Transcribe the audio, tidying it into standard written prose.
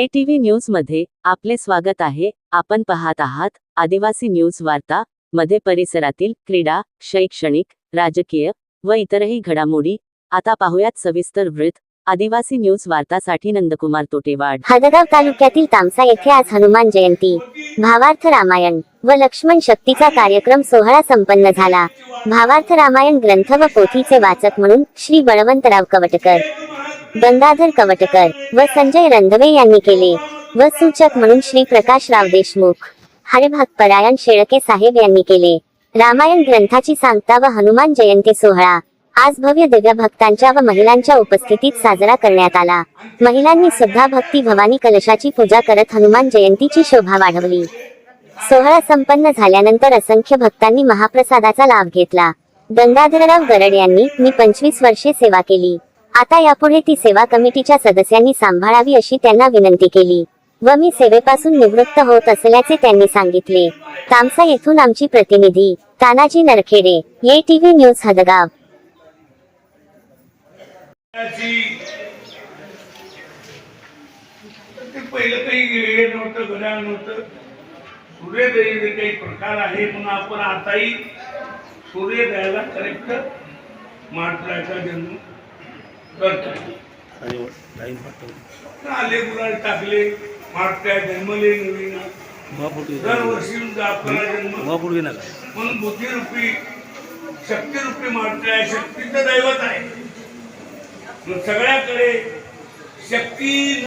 ATV news मध्ये आपले स्वागत आहे। आपण पाहत आहात आदिवासी न्यूज वार्ता मध्ये परिसरातील क्रीडा, शैक्षणिक, राजकीय व इतरही घडामोडी। आता पाहूयात सविस्तर वृत्त। आदिवासी न्यूज वार्तासाठी नंदकुमार तोटेवाड। हदगाव तालुक्यातील तामसा येथे आज हनुमान जयंती, भावार्थ रामायण व लक्ष्मण शक्तीचा कार्यक्रम सोहळा संपन्न झाला। भावार्थ रामायण ग्रंथ व पोथीचे वाचक म्हणून श्री बळवंतराव कवटकर, गंगाधर कवटकर व संजय रंधवे यांनी केले व सूचक म्हणून श्री प्रकाशराव देशमुख, हरिभक्तपरायण शेळके साहेब यांनी केले। रामायण ग्रंथाची सांगता व हनुमान जयंती सोहळा आज भव्य दिव्य भक्तांच्या व महिलांच्या उपस्थितीत साजरा करण्यात आला। महिलांनी सुद्धा भक्ती भवानी कलशाची पूजा करत हनुमान जयंतीची शोभा वाढवली। सोहळा संपन्न झाल्यानंतर असंख्य भक्तांनी महाप्रसादाचा लाभ घेतला। गंगाधरराव गरड यांनी, मी 25 वर्षे सेवा केली, आता यापुढे ती सेवा कमिटीच्या सदस्यांनी सांभाळावी अशी त्यांना विनंती केली व मी सेवेपासून निवृत्त होत असल्याचे त्यांनी सांगितले। तामसा येथून आमची प्रतिनिधी तानाजी नरखेडे, ATV न्यूज हदगाव। पहिलं काही नव्हतं, घड्याळ नव्हतं, सूर्योदयाचे काही प्रकार आहे म्हणून आपण आताही सूर्योदयाला करेक्ट माटलाचा जन्म करतो। आले गुलाल टाकले, माटल्या जन्मले नवीन दरवर्षी आपला जन्म म्हणून बुद्धिरूपी शक्तिरूपी माटल्या शक्तीचं दैवत आहे। सगळ्याकडे शक्ती